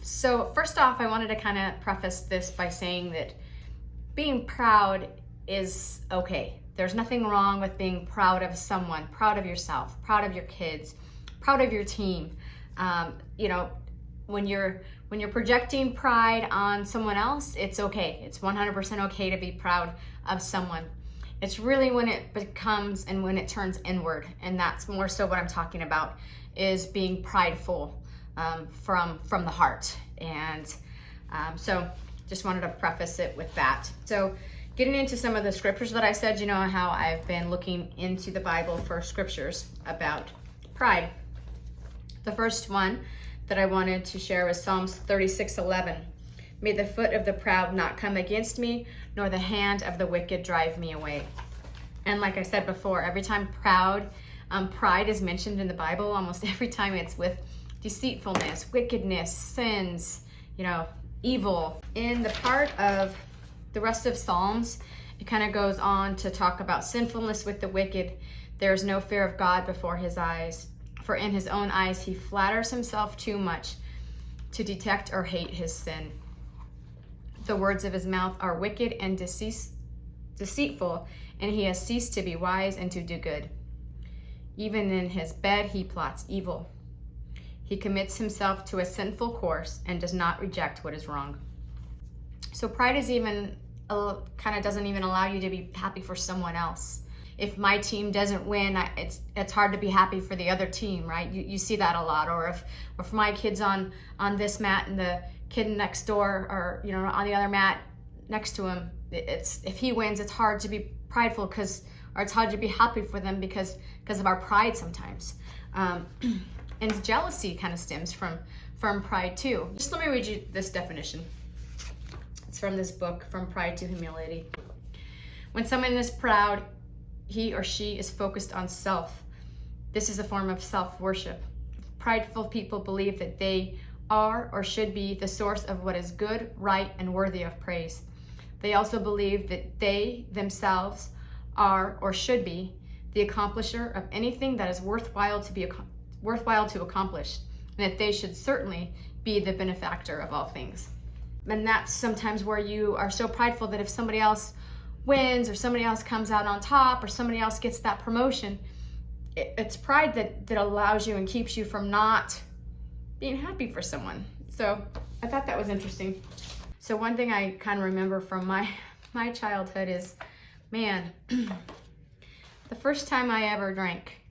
So first off, I wanted to kind of preface this by saying that being proud is okay. There's nothing wrong with being proud of someone, proud of yourself, proud of your kids, proud of your team. You know, when you're projecting pride on someone else, it's okay. It's 100% okay to be proud of someone. It's really when it becomes and when it turns inward, and that's more so what I'm talking about, is being prideful from the heart. And so just wanted to preface it with that. So getting into some of the scriptures that I said, you know how I've been looking into the Bible for scriptures about pride. The first one that I wanted to share was Psalms 36:11. May the foot of the proud not come against me, nor the hand of the wicked drive me away. And like I said before, every time pride is mentioned in the Bible, almost every time it's with deceitfulness, wickedness, sins, you know, evil. In the part of the rest of Psalms, it kind of goes on to talk about sinfulness with the wicked. There is no fear of God before his eyes, for in his own eyes he flatters himself too much to detect or hate his sin. The words of his mouth are wicked and deceitful, and he has ceased to be wise and to do good. Even in his bed he plots evil. He commits himself to a sinful course and does not reject what is wrong. So pride is even kind of doesn't even allow you to be happy for someone else. If my team doesn't win, it's hard to be happy for the other team, right? You see that a lot. Or if my kid's on this mat and the kid next door, or you know, on the other mat next to him, if he wins, it's hard to be prideful or it's hard to be happy for them because of our pride sometimes. And jealousy kind of stems from pride too. Just let me read you this definition. It's from this book, From Pride to Humility. When someone is proud, he or she is focused on self. This is a form of self-worship. Prideful people believe that they are or should be the source of what is good, right, and worthy of praise. They also believe that they themselves are or should be the accomplisher of anything that is worthwhile to accomplish, and that they should certainly be the benefactor of all things. And that's sometimes where you are so prideful that if somebody else wins or somebody else comes out on top or somebody else gets that promotion, it's pride that allows you and keeps you from not being happy for someone. So I thought that was interesting. So one thing I kind of remember from my childhood is, man, the first time I ever drank,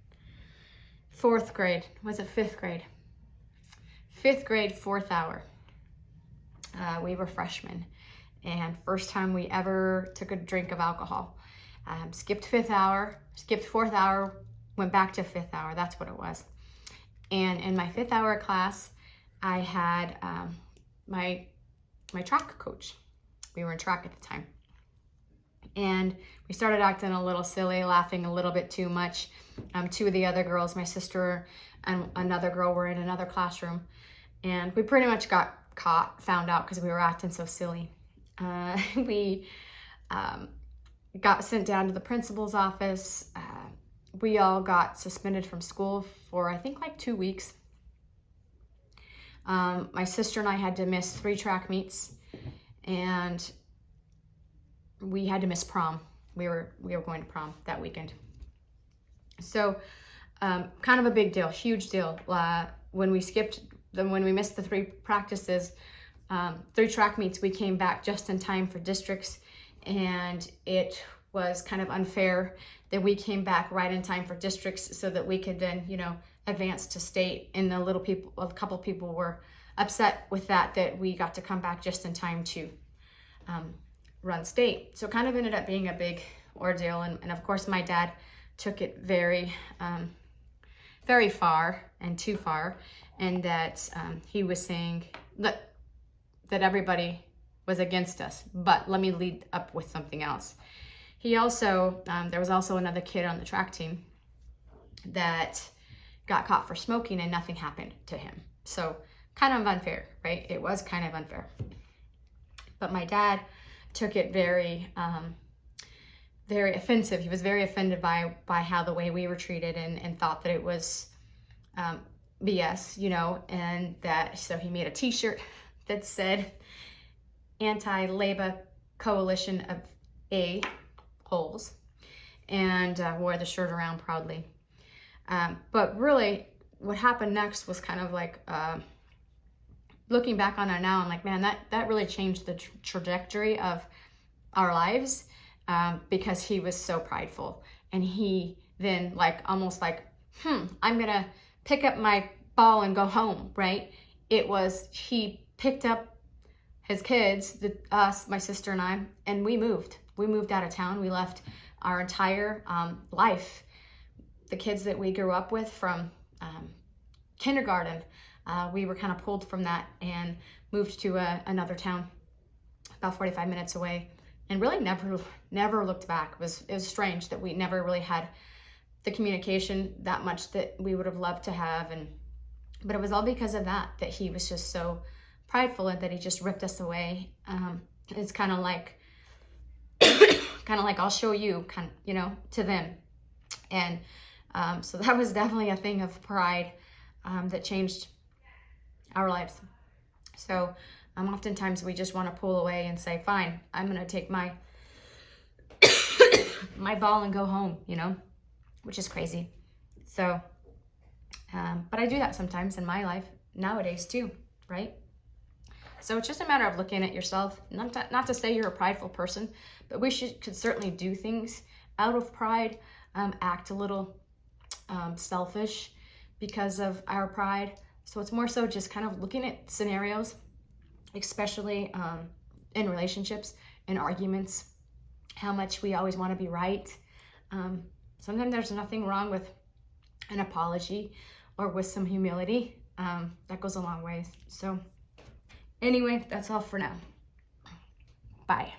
4th grade, was it 5th grade? 5th grade, 4th hour. We were freshmen, and first time we ever took a drink of alcohol. Skipped 5th hour, skipped 4th hour, went back to 5th hour. That's what it was. And in my 5th hour class, I had my track coach. We were in track at the time. And we started acting a little silly, laughing a little bit too much. 2 of the other girls, my sister and another girl, were in another classroom. And we pretty much got found out because we were acting so silly. We got sent down to the principal's office. We all got suspended from school for, I think, like 2 weeks. My sister and I had to miss 3 track meets, and we had to miss prom. We were going to prom that weekend. So kind of a big deal, huge deal. When we missed the 3 practices, 3 track meets, we came back just in time for districts, and it was kind of unfair that we came back right in time for districts so that we could then, you know, advance to state. And a couple people were upset with that we got to come back just in time to run state. So it kind of ended up being a big ordeal. And of course, my dad took it very, very far and too far. And that he was saying that everybody was against us. But let me lead up with something else. He also, there was also another kid on the track team that got caught for smoking and nothing happened to him. So kind of unfair, right? It was kind of unfair. But my dad took it very, very offensive. He was very offended by how the way we were treated, and thought that it was BS, you know, and that, so he made a t-shirt that said anti-Labour coalition of a-holes, and wore the shirt around proudly. But really, what happened next was kind of like, looking back on it now, I'm like, man, that really changed the trajectory of our lives, because he was so prideful. And he then almost like, I'm gonna pick up my ball and go home, right? It was, he picked up his kids, us, my sister and I, and we moved out of town. We left our entire life, the kids that we grew up with from kindergarten. We were kind of pulled from that and moved to another town about 45 minutes away, and really never looked back. It was strange that we never really had the communication that much that we would have loved to have, but it was all because of that he was just so prideful, and that he just ripped us away. It's kind of like I'll show you, to them. And so that was definitely a thing of pride that changed our lives. So oftentimes we just want to pull away and say, fine, I'm going to take my my ball and go home, which is crazy. So, but I do that sometimes in my life nowadays too, right? So it's just a matter of looking at yourself. Not to say you're a prideful person, but we could certainly do things out of pride, act a little selfish because of our pride. So it's more so just kind of looking at scenarios, especially in relationships and arguments, how much we always want to be right. Sometimes there's nothing wrong with an apology or with some humility. That goes a long way. So anyway, that's all for now. Bye.